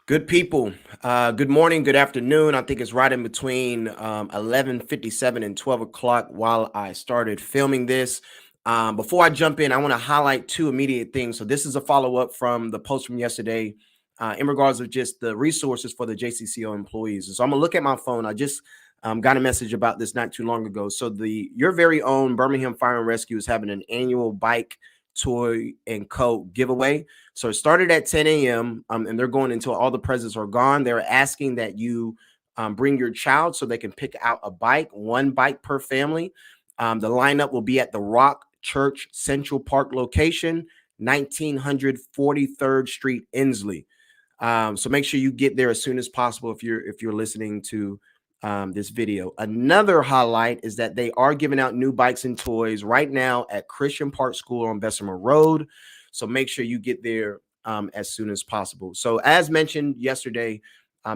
Good people. Good morning, good afternoon. I think it's right in between 11:57 and 12 o'clock while I started filming this. Before I jump in, I want to highlight two immediate things. So this is a follow-up from the post from yesterday in regards of just the resources for the JCCEO employees. And so I'm going to look at my phone. I just got a message about this not too long ago. So your very own Birmingham Fire and Rescue is having an annual bike, toy, and coat giveaway. So it started at 10 a.m. And they're going until all the presents are gone. They're asking that you bring your child so they can pick out a bike, one bike per family. The lineup will be at the Rock Church Central Park location, 1900 43rd Street, Inslee. So make sure you get there as soon as possible if you're listening to this video. Another highlight is that they are giving out new bikes and toys right now at Christian Park School on Bessemer Road. So make sure you get there as soon as possible. So as mentioned yesterday,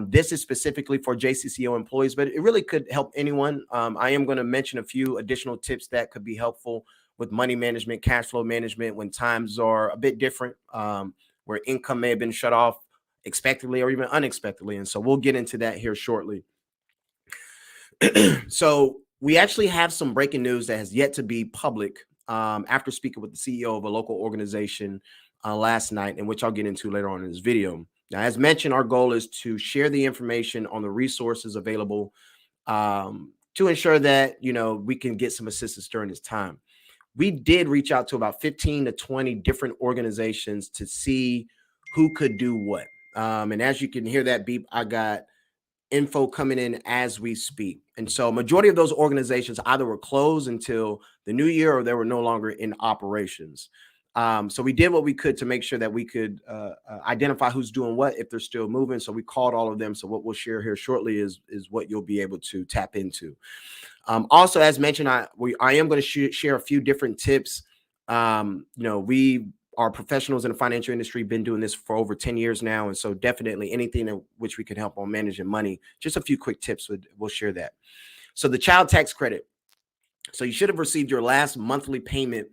this is specifically for JCCEO employees, but it really could help anyone. I am going to mention a few additional tips that could be helpful with money management, cash flow management when times are a bit different, where income may have been shut off expectedly or even unexpectedly. And so we'll get into that here shortly. So we actually have some breaking news that has yet to be public after speaking with the CEO of a local organization last night, in which I'll get into later on in this video. Now, as mentioned, our goal is to share the information on the resources available to ensure that, we can get some assistance during this time. We did reach out to about 15 to 20 different organizations to see who could do what. And as you can hear that beep, I got info coming in as we speak. And so majority of those organizations either were closed until the new year or they were no longer in operations. So we did what we could to make sure that we could identify who's doing what if they're still moving. So we called all of them. So what we'll share here shortly is what you'll be able to tap into. Also, as mentioned, I am going to share a few different tips. We are professionals in the financial industry, been doing this for over 10 years now. And so definitely anything in which we can help on managing money, just a few quick tips, we'll share that. So the child tax credit. So you should have received your last monthly payment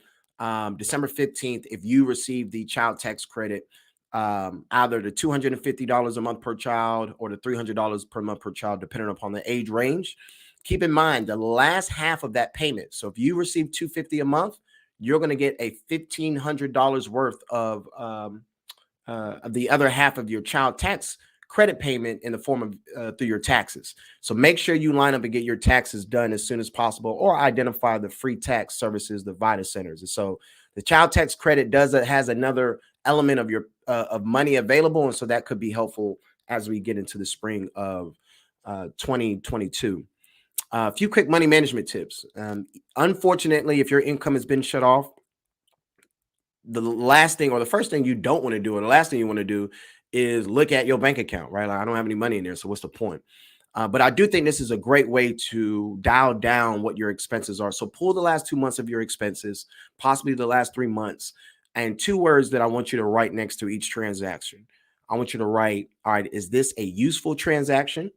December 15th if you received the child tax credit, either the $250 a month per child or the $300 per month per child, depending upon the age range. Keep in mind the last half of that payment. So if you receive $250 a month, you're going to get a $1,500 worth of the other half of your child tax credit payment in the form of through your taxes. So make sure you line up and get your taxes done as soon as possible, or identify the free tax services, the VITA centers. And so the child tax credit has another element of your of money available, and so that could be helpful as we get into the spring of 2022. A few quick money management tips. Unfortunately, if your income has been shut off, the last thing or the first thing you don't want to do, or the last thing you want to do, is look at your bank account, right? Like, I don't have any money in there, so what's the point? But I do think this is a great way to dial down what your expenses are. So pull the last 2 months of your expenses, possibly the last 3 months, and two words that I want you to write next to each transaction. I want you to write, all right, is this a useful transaction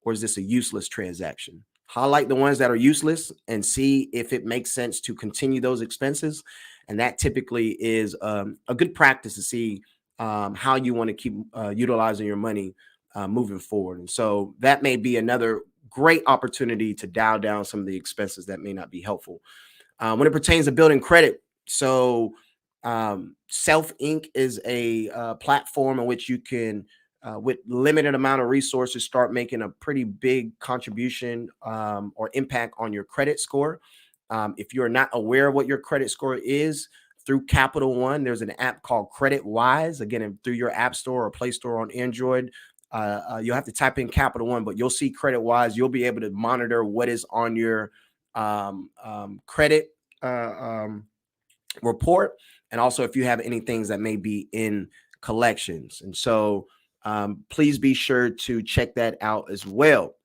or is this a useless transaction? Highlight the ones that are useless and see if it makes sense to continue those expenses. And that typically is a good practice to see how you want to keep utilizing your money moving forward. And so that may be another great opportunity to dial down some of the expenses that may not be helpful. When it pertains to building credit, so Self Inc. is a platform in which you can, with limited amount of resources, start making a pretty big contribution or impact on your credit score. If you're not aware of what your credit score is, through Capital One, there's an app called Credit Wise. Again, through your App Store or Play Store on Android, you'll have to type in Capital One, but you'll see Credit Wise. You'll be able to monitor what is on your credit report, and also if you have any things that may be in collections. And so please be sure to check that out as well.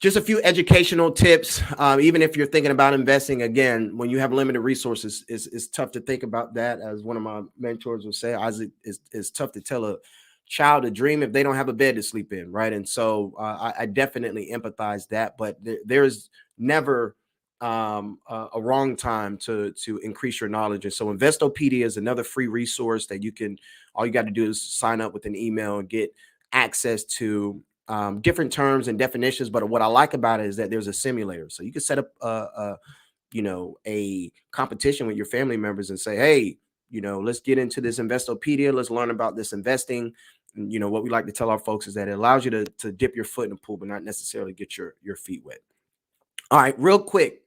Just a few educational tips. Even if you're thinking about investing, again, when you have limited resources, it's tough to think about that. As one of my mentors would say, Isaac, it's tough to tell a child to dream if they don't have a bed to sleep in, right? And so I definitely empathize that, but there's never a wrong time to increase your knowledge. And so Investopedia is another free resource that you can All you got to do is sign up with an email and get access to different terms and definitions. But what I like about it is that there's a simulator, so you can set up a competition with your family members and say, hey, let's get into this Investopedia. Let's learn about this investing. And, what we like to tell our folks is that it allows you to dip your foot in the pool, but not necessarily get your feet wet. All right, real quick.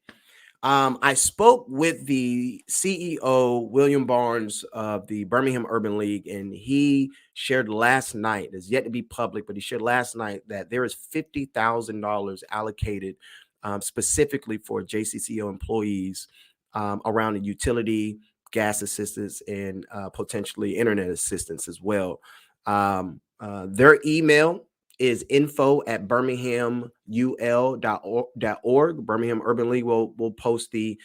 I spoke with the CEO, William Barnes, of the Birmingham Urban League, and he shared last night, it's yet to be public, but he shared last night that there is $50,000 allocated specifically for JCCEO employees around the utility, gas assistance, and potentially internet assistance as well. Their email is info@birminghamul.org. Birmingham Urban League will post the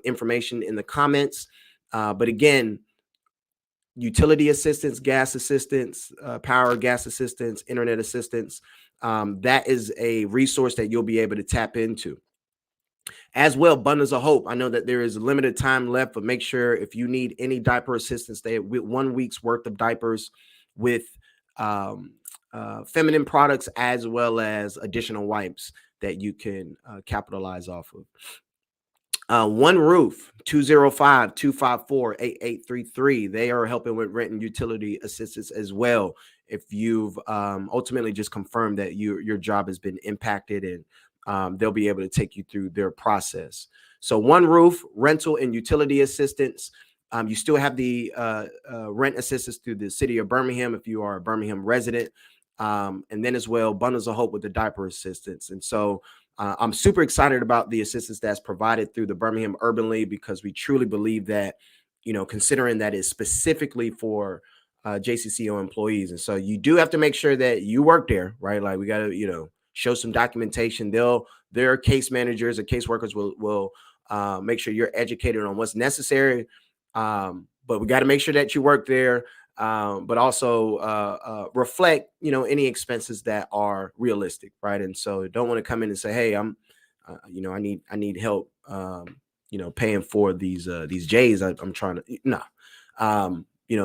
information in the comments. But again, utility assistance, gas assistance, power, gas assistance, internet assistance. That is a resource that you'll be able to tap into. As well, bundles of hope. I know that there is limited time left, but make sure if you need any diaper assistance, they have 1 week's worth of diapers with feminine products as well as additional wipes that you can capitalize off of. One Roof, 205-254-8833. They are helping with rent and utility assistance as well. If you've ultimately just confirmed that your job has been impacted, and they'll be able to take you through their process. So One Roof, rental and utility assistance. You still have the rent assistance through the city of Birmingham if you are a Birmingham resident. And then as well, bundles of hope with the diaper assistance. And so I'm super excited about the assistance that's provided through the Birmingham Urban League, because we truly believe that, considering that is specifically for JCCEO employees. And so you do have to make sure that you work there, right? Like, we got to, show some documentation. Their case managers or caseworkers will make sure you're educated on what's necessary. But we got to make sure that you work there, but also reflect, any expenses that are realistic, right? And so don't want to come in and say, hey, I need help, paying for these J's. I'm trying to,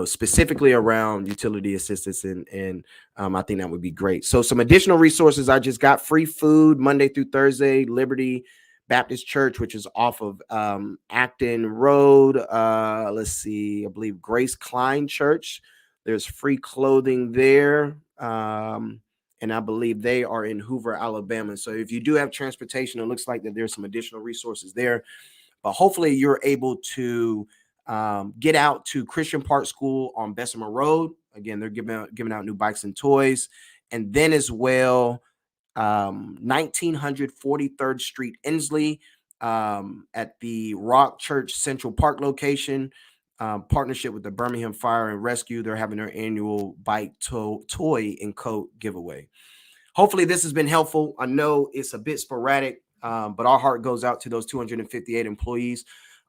specifically around utility assistance, and I think that would be great. So some additional resources I just got: free food Monday through Thursday, Liberty Baptist Church, which is off of Acton Road. Let's see, I believe Grace Klein Church. There's free clothing there. And I believe they are in Hoover, Alabama. So if you do have transportation, it looks like that there's some additional resources there. But hopefully you're able to get out to Christian Park School on Bessemer Road. Again, they're giving out new bikes and toys. And then as well, 1900 43rd Street, Inslee, at the Rock Church Central Park location, partnership with the Birmingham Fire and Rescue. They're having their annual bike toy and coat giveaway. Hopefully this has been helpful. I know it's a bit sporadic, but our heart goes out to those 258 employees.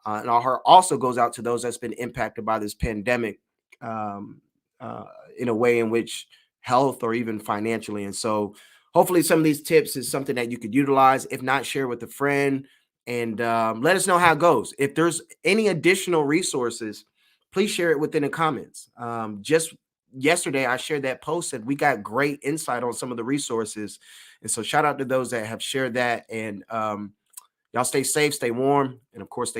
And our heart also goes out to those that's been impacted by this pandemic in a way in which health or even financially. And so hopefully some of these tips is something that you could utilize. If not, share with a friend, and let us know how it goes. If there's any additional resources, please share it within the comments. Just yesterday, I shared that post and we got great insight on some of the resources. And so shout out to those that have shared that. And y'all stay safe, stay warm, and of course, stay